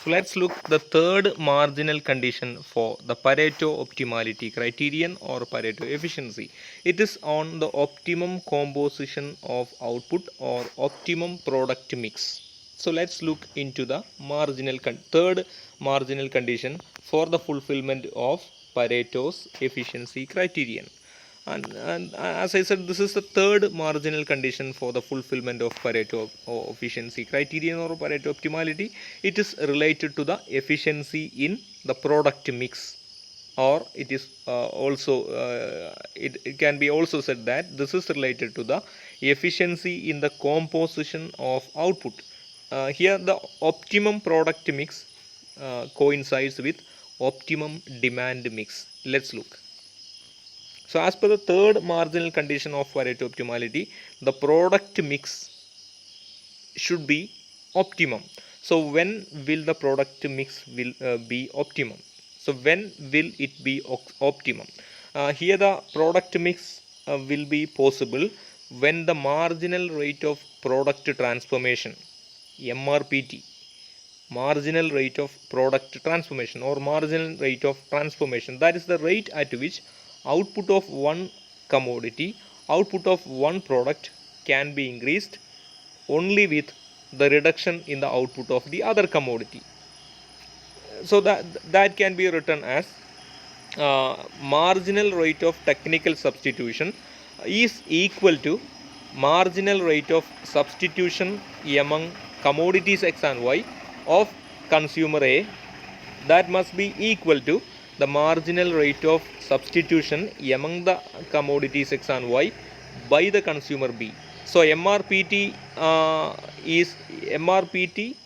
So let's look the third marginal condition for the Pareto optimality criterion or Pareto efficiency. It is on the optimum composition of output or optimum product mix. So let's look into the third marginal condition for the fulfillment of Pareto's efficiency criterion. And as I said, this is the third marginal condition for the fulfillment of Pareto efficiency criterion or Pareto optimality. It is related to the efficiency in the product mix, or it is it can be also said that this is related to the efficiency in the composition of output. Here the optimum product mix coincides with optimum demand mix. Let's look. So as per the third marginal condition of Pareto optimality, the product mix should be optimum. So when will the product mix will be optimum? So when will it be optimum? Here the product mix will be possible when the marginal rate of product transformation, MRPT, marginal rate of product transformation or marginal rate of transformation, that is the rate at which output of one commodity, output of one product can be increased only with the reduction in the output of the other commodity. So that can be written as marginal rate of technical substitution is equal to marginal rate of substitution among commodities X and Y of consumer A, that must be equal to the marginal rate of substitution among the commodities X and Y by the consumer B. So MRPT is MRPT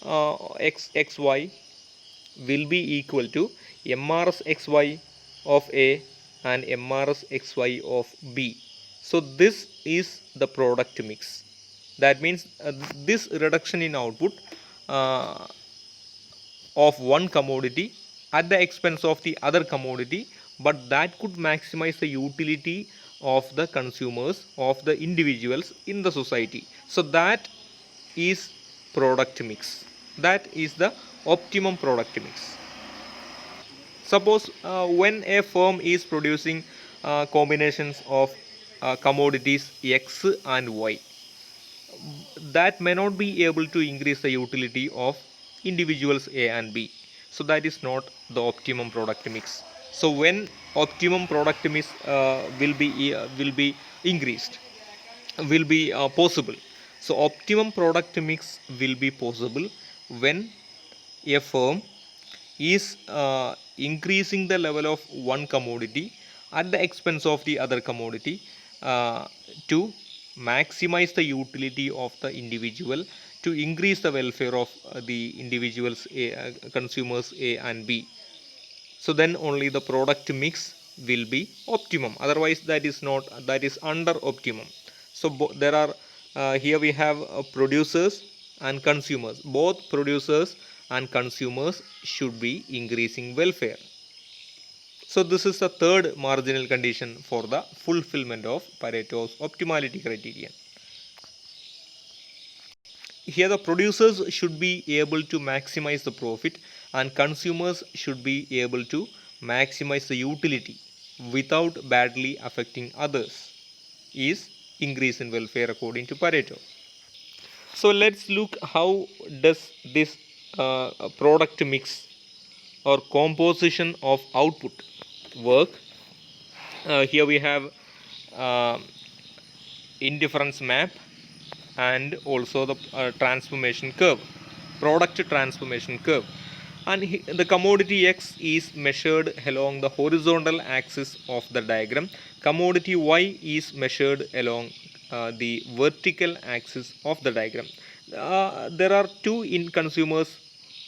XY will be equal to MRS XY of A and MRS XY of B. So this is the product mix. That means this reduction in output of one commodity at the expense of the other commodity, but that could maximize the utility of the consumers, of the individuals in the society. So that is product mix. That is the optimum product mix. Suppose when a firm is producing combinations of commodities X and Y, that may not be able to increase the utility of individuals A and B. So that is not the optimum product mix. So when optimum product mix will be increased, will be possible. So optimum product mix will be possible when a firm is increasing the level of one commodity at the expense of the other commodity to maximize the utility of the individual, to increase the welfare of the individuals consumers A and B. So then only the product mix will be optimum, otherwise that is not, that is under optimum. So there are here we have producers and consumers. Both producers and consumers should be increasing welfare. So this is the third marginal condition for the fulfillment of Pareto's optimality criterion. Here the producers should be able to maximize the profit and consumers should be able to maximize the utility without badly affecting others, is increase in welfare according to Pareto. So let's look how does this product mix or composition of output work. Here we have uh, indifference map and also the transformation curve, product transformation curve. And the commodity X is measured along the horizontal axis of the diagram. Commodity Y is measured along the vertical axis of the diagram. There are two consumers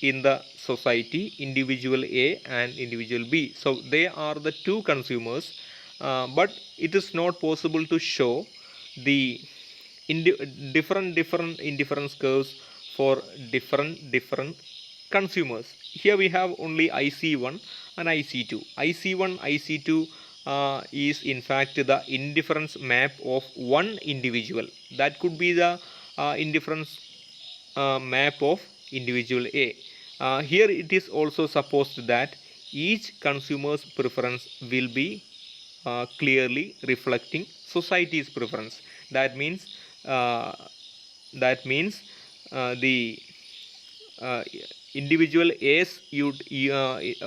in the society, individual A and individual B. So they are the two consumers, but it is not possible to show the different indifference curves for different consumers. Here we have only IC1 and IC2. IC1, IC2 is in fact the indifference map of one individual. That could be the indifference map of individual A. Here it is also supposed that each consumer's preference will be clearly reflecting society's preference. That means uh, the uh, individual A's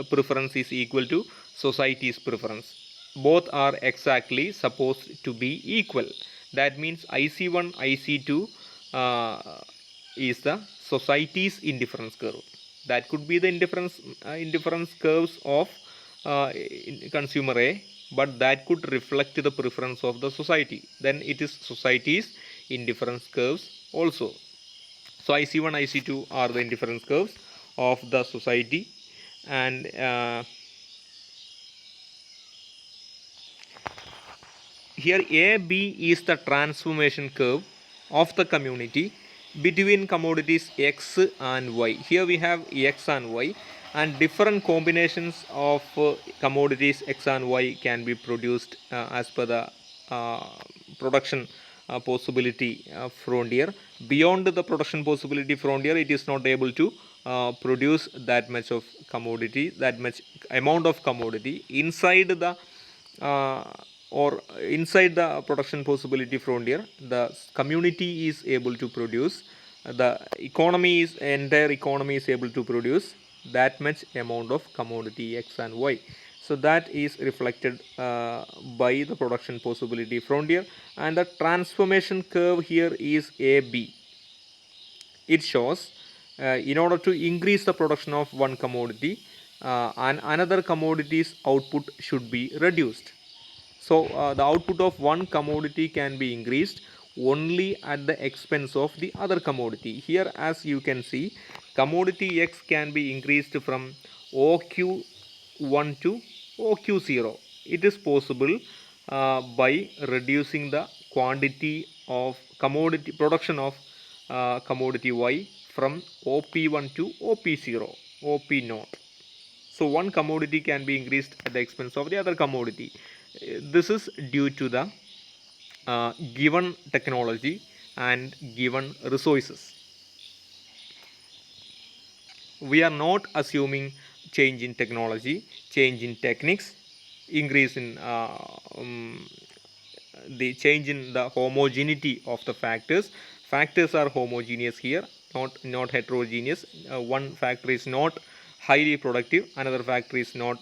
preference is equal to society's preference. Both are exactly supposed to be equal. That means IC1, IC2 is the society's indifference curve. That could be the indifference curves of consumer A, but that could reflect the preference of the society. Then it is society's indifference curves also. So IC1, IC2 are the indifference curves of the society, and here AB is the transformation curve of the community between commodities X and Y. Here we have X and Y, and different combinations of commodities X and Y can be produced as per the uh, production possibility frontier. Beyond the production possibility frontier, it is not able to produce that much of commodity, that much amount of commodity inside the uh, or inside the production possibility frontier. The community is able to produce, the entire economy is able to produce that much amount of commodity X and Y. So that is reflected by the production possibility frontier, and the transformation curve here is AB. It shows in order to increase the production of one commodity, and another commodity's output should be reduced. So the output of one commodity can be increased only at the expense of the other commodity. Here, as you can see, commodity X can be increased from OQ1 to OQ0. It is possible by reducing the quantity of commodity production of commodity Y from OP1 to OP0, OP0. So one commodity can be increased at the expense of the other commodity. This is due to the given technology and given resources. We are not assuming change in technology, change in techniques, increase in the change in the homogeneity of the factors. Factors are homogeneous here, not heterogeneous. One factor is not highly productive, another factor is not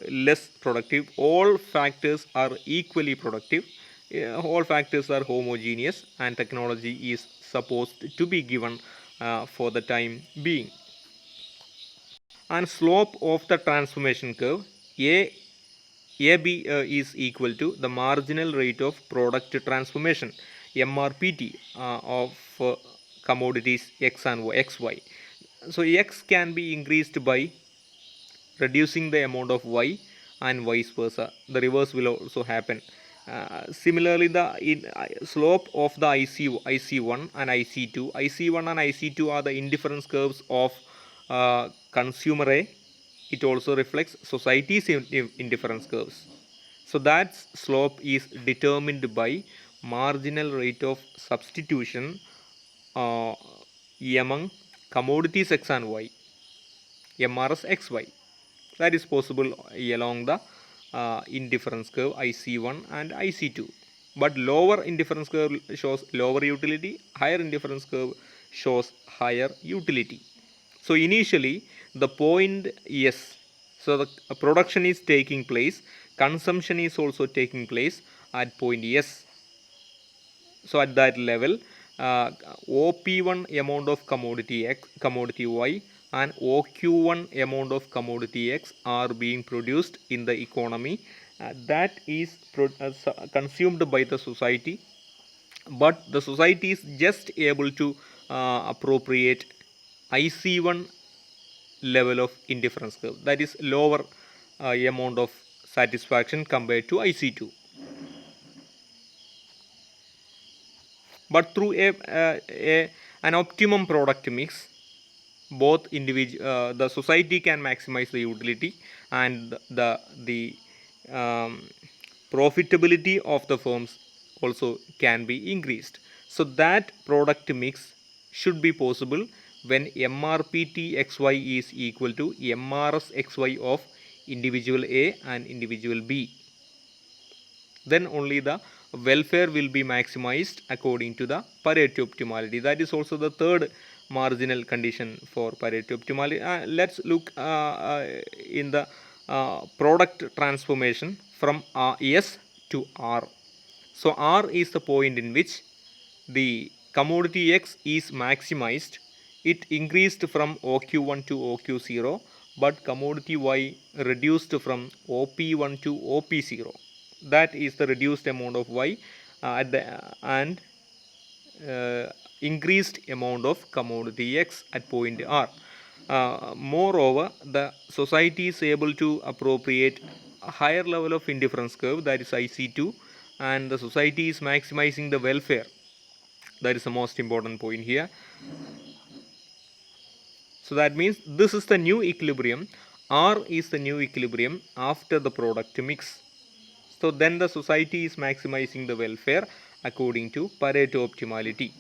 less productive. All factors are equally productive. All factors are homogeneous, and technology is supposed to be given for the time being. And slope of the transformation curve, AB is equal to the marginal rate of product transformation, MRPT, of commodities X and Y, XY. So X can be increased by reducing the amount of Y, and vice versa. The reverse will also happen. Similarly, the slope of the IC1 and IC2. IC1 and IC2 are the indifference curves of consumer A. It also reflects society's indifference curves. So that slope is determined by marginal rate of substitution uh, among commodities X and Y, MRS XY. That is possible along the indifference curve IC1 and IC2. But lower indifference curve shows lower utility, higher indifference curve shows higher utility. So initially the point S, so the production is taking place, consumption is also taking place at point S. So at that level, OP1 amount of commodity X, commodity Y, and OQ1 amount of commodity X are being produced in the economy. That is consumed by the society, but the society is just able to appropriate IC1 level of indifference curve, that is lower amount of satisfaction compared to IC2. But through an optimum product mix, both the society can maximize the utility, and the profitability of the firms also can be increased. So that product mix should be possible when MRPT XY is equal to MRS XY of individual A and individual B. Then only the welfare will be maximized according to the Pareto optimality. That is also the third marginal condition for Pareto optimality. Let's look in the product transformation from S to R. So R is the point in which the commodity X is maximized. It increased from OQ1 to OQ0, but commodity Y reduced from OP1 to OP0. That is the reduced amount of Y and increased amount of commodity X at point R. Moreover, the society is able to appropriate a higher level of indifference curve, that is IC2, and the society is maximizing the welfare. That is the most important point here. So that means this is the new equilibrium. R is the new equilibrium after the product mix. So then the society is maximizing the welfare according to Pareto optimality.